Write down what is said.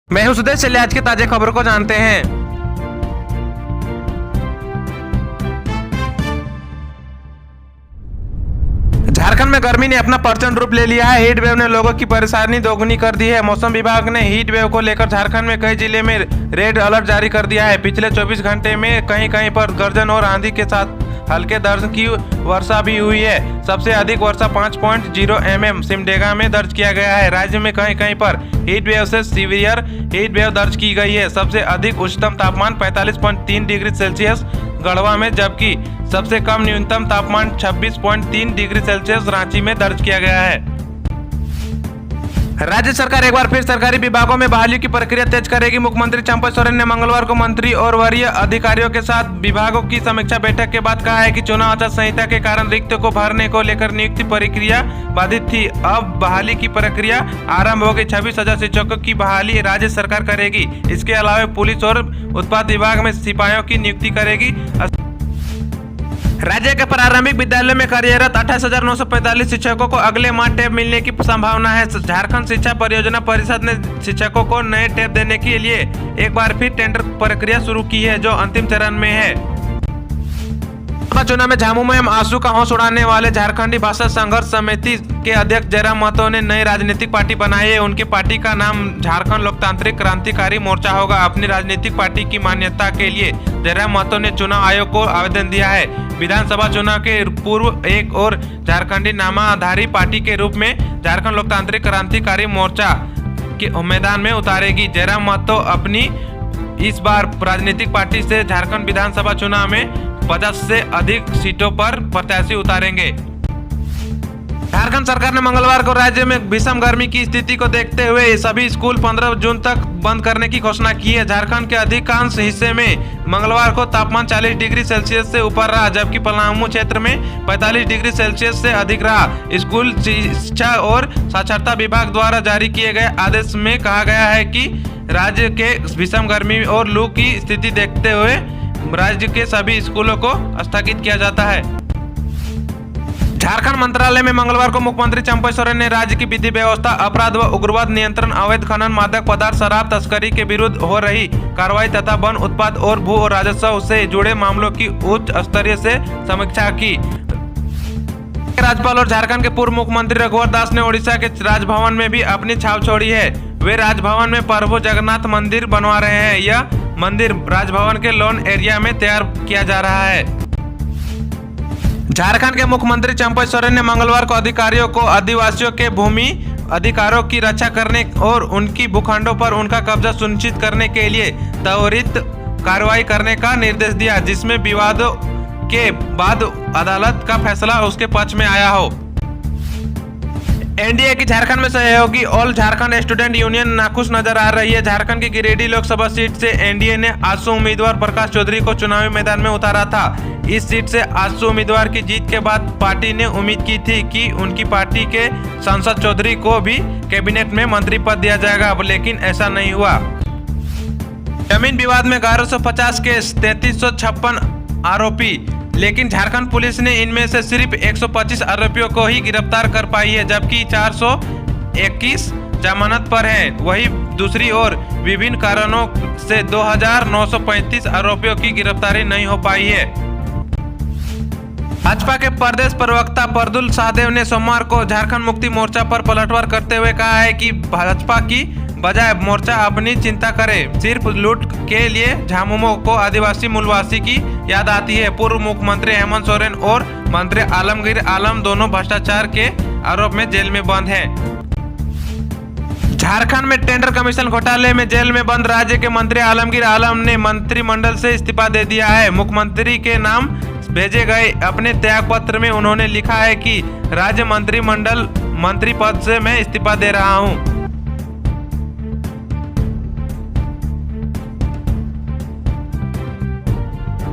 मैं हूं सुदेश, चलिए आज की ताजा खबरों को जानते हैं। झारखंड में गर्मी ने अपना प्रचंड रूप ले लिया है। हीट वेव ने लोगों की परेशानी दोगुनी कर दी है। मौसम विभाग ने हीट वेव को लेकर झारखंड में कई जिले में रेड अलर्ट जारी कर दिया है। पिछले 24 घंटे में कहीं कहीं पर गर्जन और आंधी के साथ हल्के दर्ज की वर्षा भी हुई है। सबसे अधिक वर्षा 5.0 mm सिमडेगा में दर्ज किया गया है। राज्य में कहीं कहीं पर हीट वेव से सीवियर हीट वेव दर्ज की गई है। सबसे अधिक उच्चतम तापमान 45.3 डिग्री सेल्सियस गढ़वा में, जबकि सबसे कम न्यूनतम तापमान 26.3 डिग्री सेल्सियस रांची में दर्ज किया गया है। राज्य सरकार एक बार फिर सरकारी विभागों में बहाली की प्रक्रिया तेज करेगी। मुख्यमंत्री चंपा सोरेन ने मंगलवार को मंत्री और वरीय अधिकारियों के साथ विभागों की समीक्षा बैठक के बाद कहा है कि चुनाव आचार संहिता के कारण रिक्त को भरने को लेकर नियुक्ति प्रक्रिया बाधित थी। अब बहाली की प्रक्रिया आरंभ हो गई। 26,000 शिक्षकों की बहाली राज्य सरकार करेगी। इसके अलावा पुलिस और उत्पाद विभाग में सिपाहियों की नियुक्ति करेगी। राज्य के प्रारंभिक विद्यालय में कार्यरत 28,945 शिक्षकों को अगले माह टैब मिलने की संभावना है। झारखंड शिक्षा परियोजना परिषद ने शिक्षकों को नए टैब देने के लिए एक बार फिर टेंडर प्रक्रिया शुरू की है, जो अंतिम चरण में है। चुनाव में झामुमो एवं आंसू का हौस उड़ाने वाले झारखंडी भाषा संघर्ष समिति के अध्यक्ष जयराम महतो ने नई राजनीतिक पार्टी बनाई है। उनकी पार्टी का नाम झारखंड लोकतांत्रिक क्रांतिकारी मोर्चा होगा। अपनी राजनीतिक पार्टी की मान्यता के लिए जयराम महतो ने चुनाव आयोग को आवेदन दिया है। विधानसभा चुनाव के पूर्व एक और झारखंडी नामाधारी पार्टी के रूप में झारखंड लोकतांत्रिक क्रांतिकारी मोर्चा के मैदान में उतारेगी। जयराम महतो अपनी इस बार राजनीतिक पार्टी से झारखंड विधानसभा चुनाव में 50 से अधिक सीटों पर प्रत्याशी उतारेंगे। झारखंड सरकार ने मंगलवार को राज्य में भीषण गर्मी की स्थिति को देखते हुए सभी स्कूल 15 जून तक बंद करने की घोषणा की है। झारखंड के अधिकांश हिस्से में मंगलवार को तापमान 40 डिग्री सेल्सियस से ऊपर रहा, जबकि पलामू क्षेत्र में 45 डिग्री सेल्सियस से अधिक रहा। स्कूल शिक्षा और साक्षरता विभाग द्वारा जारी किए गए आदेश में कहा गया है कि राज्य के भीषण गर्मी और लू की स्थिति देखते हुए राज्य के सभी स्कूलों को स्थगित किया जाता है। झारखंड मंत्रालय में मंगलवार को मुख्यमंत्री चंपा सोरेन ने राज्य की विधि व्यवस्था, अपराध व उग्रवाद नियंत्रण, अवैध खनन, मादक पदार्थ, शराब तस्करी के विरुद्ध हो रही कार्रवाई तथा वन उत्पाद और भू और राजस्व से जुड़े मामलों की उच्च स्तरीय से समीक्षा की। राज्यपाल और झारखंड के पूर्व मुख्यमंत्री रघुवर दास ने ओडिशा के राजभवन में भी अपनी छाप छोड़ी है। वे राजभवन में प्रभु जगन्नाथ मंदिर बनवा रहे हैं। यह मंदिर राजभवन के लॉन एरिया में तैयार किया जा रहा है। झारखंड के मुख्यमंत्री चंपा सोरेन ने मंगलवार को अधिकारियों को आदिवासियों के भूमि अधिकारों की रक्षा करने और उनकी भूखंडों पर उनका कब्जा सुनिश्चित करने के लिए त्वरित कार्रवाई करने का निर्देश दिया, जिसमें विवादों के बाद अदालत का फैसला उसके पक्ष में आया हो। एनडीए की झारखंड में सहयोगी ऑल झारखंड स्टूडेंट यूनियन नाखुश नजर आ रही है। झारखंड की गिरिडीह लोकसभा सीट से एनडीए ने आजसू उम्मीदवार प्रकाश चौधरी को चुनावी मैदान में उतारा था। इस सीट से आजसू उम्मीदवार की जीत के बाद पार्टी ने उम्मीद की थी कि उनकी पार्टी के सांसद चौधरी को भी कैबिनेट में मंत्री पद दिया जाएगा, लेकिन ऐसा नहीं हुआ। जमीन विवाद में 1150 केस, 3356 आरोपी, लेकिन झारखंड पुलिस ने इनमें से सिर्फ 125 आरोपियों को ही गिरफ्तार कर पाई है, जबकि 421 जमानत पर हैं। वहीं दूसरी ओर विभिन्न कारणों से 2935 आरोपियों की गिरफ्तारी नहीं हो पाई है। भाजपा के प्रदेश प्रवक्ता प्रदुल सहदेव ने सोमवार को झारखंड मुक्ति मोर्चा पर पलटवार करते हुए कहा है कि भाजपा की बजाय मोर्चा अपनी चिंता करे। सिर्फ लूट के लिए झामुमो को आदिवासी मूलवासी की याद आती है। पूर्व मुख्यमंत्री हेमंत सोरेन और मंत्री आलमगीर आलम दोनों भ्रष्टाचार के आरोप में जेल में बंद हैं। झारखंड में टेंडर कमीशन घोटाले में जेल में बंद राज्य के मंत्री आलमगीर आलम ने मंत्रिमंडल से इस्तीफा दे दिया है। मुख्यमंत्री के नाम भेजे गए अपने त्याग पत्र में उन्होंने लिखा है कि राज्य मंत्रिमंडल मंत्री पद से मैं इस्तीफा दे रहा हूं।